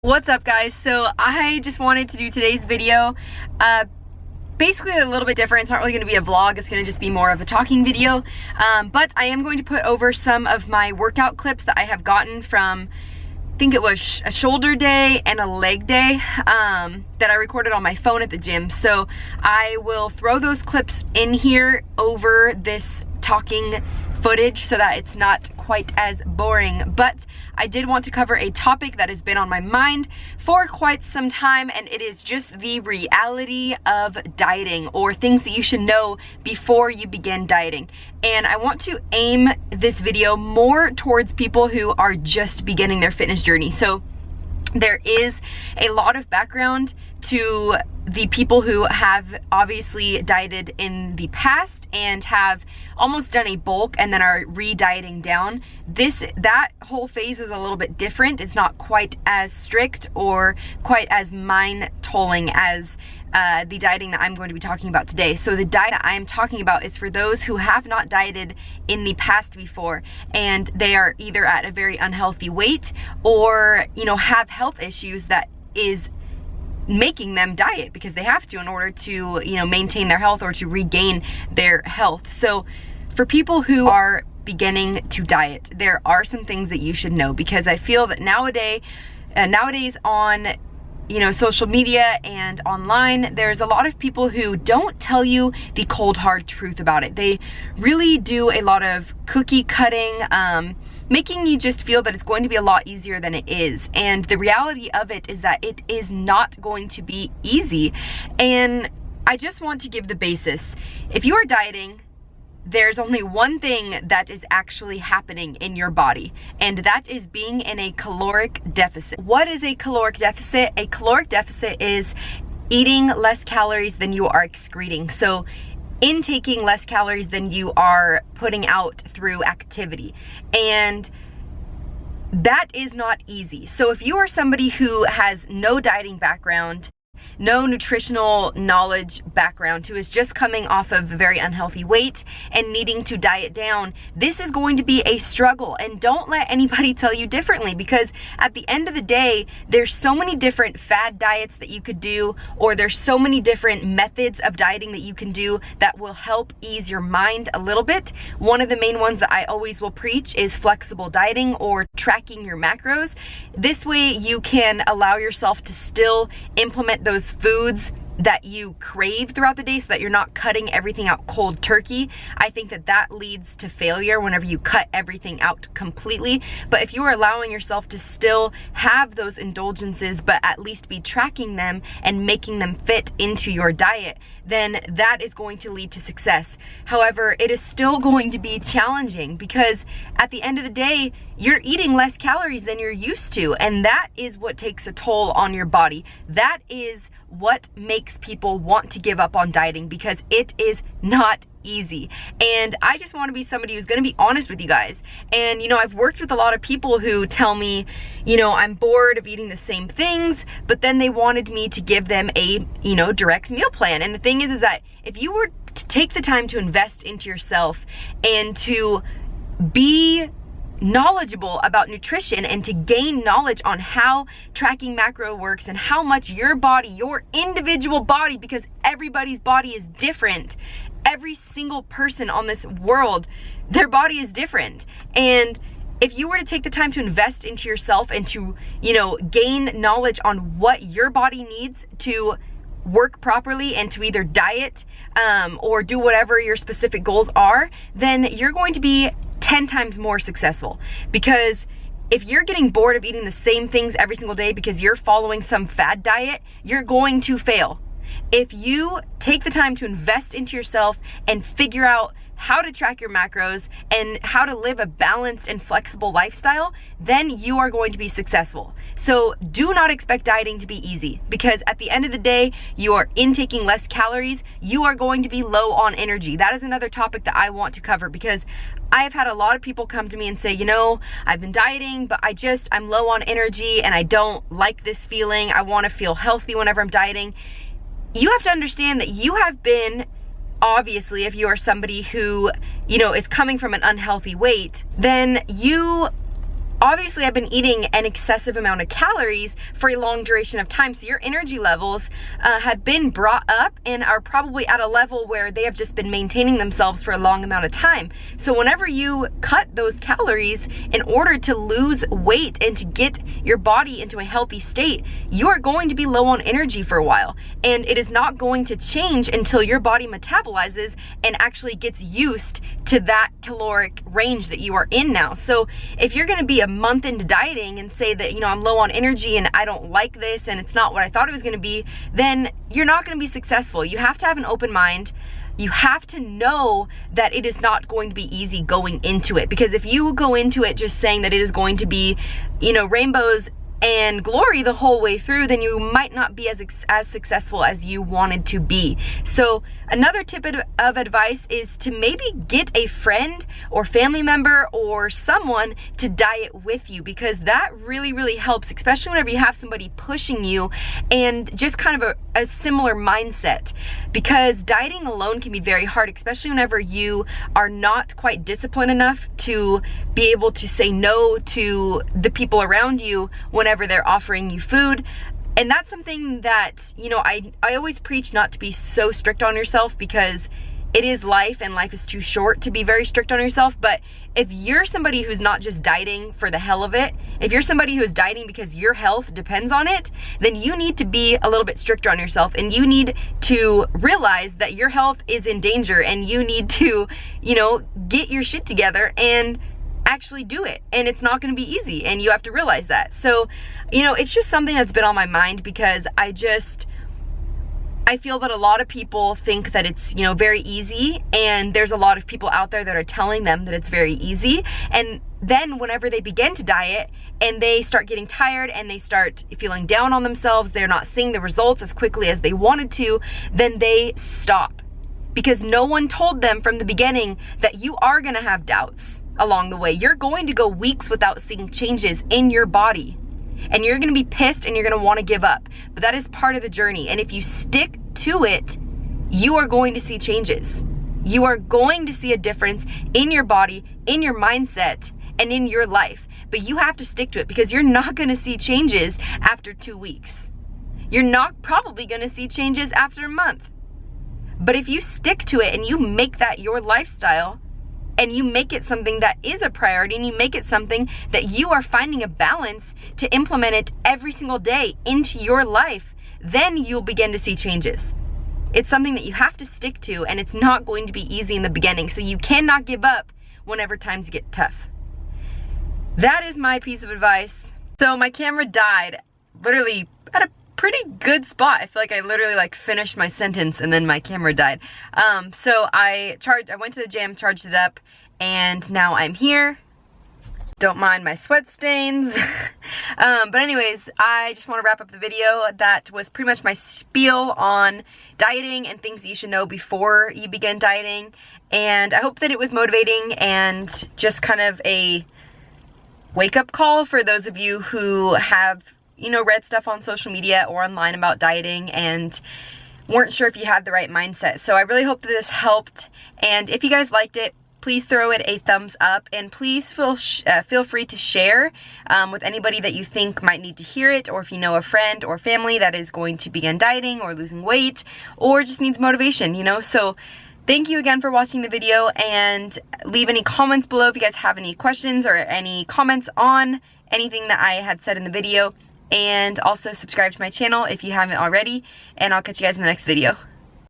What's up, guys? So I just wanted to do today's video basically a little bit different. It's not really going to be a vlog, it's going to just be more of a talking video, but I am going to put over some of my workout clips that I have gotten from, I think it was a shoulder day and a leg day that I recorded on my phone at the gym. So I will throw those clips in here over this talking footage so that it's not quite as boring. But I did want to cover a topic that has been on my mind for quite some time, and it is just the reality of dieting, or things that you should know before you begin dieting. And I want to aim this video more towards people who are just beginning their fitness journey. So there is a lot of background to the people who have obviously dieted in the past and have almost done a bulk and then are re-dieting down. That whole phase is a little bit different. It's not quite as strict or quite as mind-tolling as the dieting that I'm going to be talking about today. So the diet that I am talking about is for those who have not dieted in the past before, and they are either at a very unhealthy weight or, you know, have health issues that is making them diet because they have to in order to, you know, maintain their health or to regain their health. So for people who are beginning to diet, there are some things that you should know, because I feel that nowadays on, you know, social media and online, there's a lot of people who don't tell you the cold hard truth about it. They really do a lot of cookie cutting, making you just feel that it's going to be a lot easier than it is. And the reality of it is that it is not going to be easy. And I just want to give the basis. If you are dieting, there's only one thing that is actually happening in your body, and that is being in a caloric deficit. What is a caloric deficit? A caloric deficit is eating less calories than you are excreting. So intaking less calories than you are putting out through activity. And that is not easy. So if you are somebody who has no dieting background, no nutritional knowledge background, who is just coming off of a very unhealthy weight and needing to diet down, this is going to be a struggle. And don't let anybody tell you differently, because at the end of the day, there's so many different fad diets that you could do, or there's so many different methods of dieting that you can do that will help ease your mind a little bit. One of the main ones that I always will preach is flexible dieting, or tracking your macros. This way you can allow yourself to still implement those foods that you crave throughout the day, so that you're not cutting everything out cold turkey. I think that that leads to failure whenever you cut everything out completely. But if you are allowing yourself to still have those indulgences, but at least be tracking them and making them fit into your diet, then that is going to lead to success. However, it is still going to be challenging, because at the end of the day, you're eating less calories than you're used to, and that is what takes a toll on your body. That is what makes people want to give up on dieting, because it is not easy. And I just want to be somebody who's going to be honest with you guys. And, you know, I've worked with a lot of people who tell me, you know, I'm bored of eating the same things, but then they wanted me to give them a, you know, direct meal plan. And the thing is that if you were to take the time to invest into yourself and to be knowledgeable about nutrition and to gain knowledge on how tracking macro works and how much your body, your individual body, because everybody's body is different. Every single person on this world, their body is different. And if you were to take the time to invest into yourself and to, you know, gain knowledge on what your body needs to work properly and to either diet or do whatever your specific goals are, then you're going to be 10 times more successful. Because if you're getting bored of eating the same things every single day because you're following some fad diet, you're going to fail. If you take the time to invest into yourself and figure out how to track your macros and how to live a balanced and flexible lifestyle, then you are going to be successful. So do not expect dieting to be easy, because at the end of the day, you are intaking less calories, you are going to be low on energy. That is another topic that I want to cover, because I've had a lot of people come to me and say, you know, I've been dieting, but I'm low on energy and I don't like this feeling. I want to feel healthy whenever I'm dieting. You have to understand that you have been, obviously, if you are somebody who, you know, is coming from an unhealthy weight, then you obviously I've been eating an excessive amount of calories for a long duration of time, so your energy levels have been brought up and are probably at a level where they have just been maintaining themselves for a long amount of time. So whenever you cut those calories in order to lose weight and to get your body into a healthy state, you are going to be low on energy for a while, and it is not going to change until your body metabolizes and actually gets used to that caloric range that you are in now. So if you're going to be a month into dieting and say that, you know, I'm low on energy and I don't like this and it's not what I thought it was going to be, then you're not going to be successful. You have to have an open mind. You have to know that it is not going to be easy going into it, because if you go into it just saying that it is going to be, you know, rainbows and glory the whole way through, then you might not be as successful as you wanted to be. So another tip of advice is to maybe get a friend or family member or someone to diet with you, because that really helps, especially whenever you have somebody pushing you and just kind of a similar mindset, because dieting alone can be very hard, especially whenever you are not quite disciplined enough to be able to say no to the people around you whenever they're offering you food. And that's something that, you know, I always preach not to be so strict on yourself, because it is life and life is too short to be very strict on yourself. But if you're somebody who's not just dieting for the hell of it, if you're somebody who's dieting because your health depends on it, then you need to be a little bit stricter on yourself, and you need to realize that your health is in danger, and you need to, you know, get your shit together and actually do it. And it's not going to be easy, and you have to realize that. So, you know, it's just something that's been on my mind, because I feel that a lot of people think that it's, you know, very easy, and there's a lot of people out there that are telling them that it's very easy. And then whenever they begin to diet and they start getting tired and they start feeling down on themselves, they're not seeing the results as quickly as they wanted to, then they stop, because no one told them from the beginning that you are going to have doubts along the way. You're going to go weeks without seeing changes in your body, and you're going to be pissed and you're going to want to give up. But that is part of the journey, and if you stick to it, you are going to see changes. You are going to see a difference in your body, in your mindset, and in your life. But you have to stick to it, because you're not going to see changes after 2 weeks. You're not probably going to see changes after a month. But if you stick to it and you make that your lifestyle, and you make it something that is a priority, and you make it something that you are finding a balance to implement it every single day into your life, then you'll begin to see changes. It's something that you have to stick to, and it's not going to be easy in the beginning, so you cannot give up whenever times get tough. That is my piece of advice. So my camera died literally at a pretty good spot. I feel like I literally like finished my sentence and then my camera died. So I went to the gym, charged it up, and now I'm here. Don't mind my sweat stains. But anyways, I just want to wrap up the video. That was pretty much my spiel on dieting and things that you should know before you begin dieting. And I hope that it was motivating and just kind of a wake-up call for those of you who have, you know, read stuff on social media or online about dieting and weren't sure if you had the right mindset. So I really hope that this helped, and if you guys liked it, please throw it a thumbs up, and please feel free to share with anybody that you think might need to hear it, or if you know a friend or family that is going to begin dieting or losing weight or just needs motivation, you know. So thank you again for watching the video, and leave any comments below if you guys have any questions or any comments on anything that I had said in the video. And also subscribe to my channel if you haven't already, and I'll catch you guys in the next video.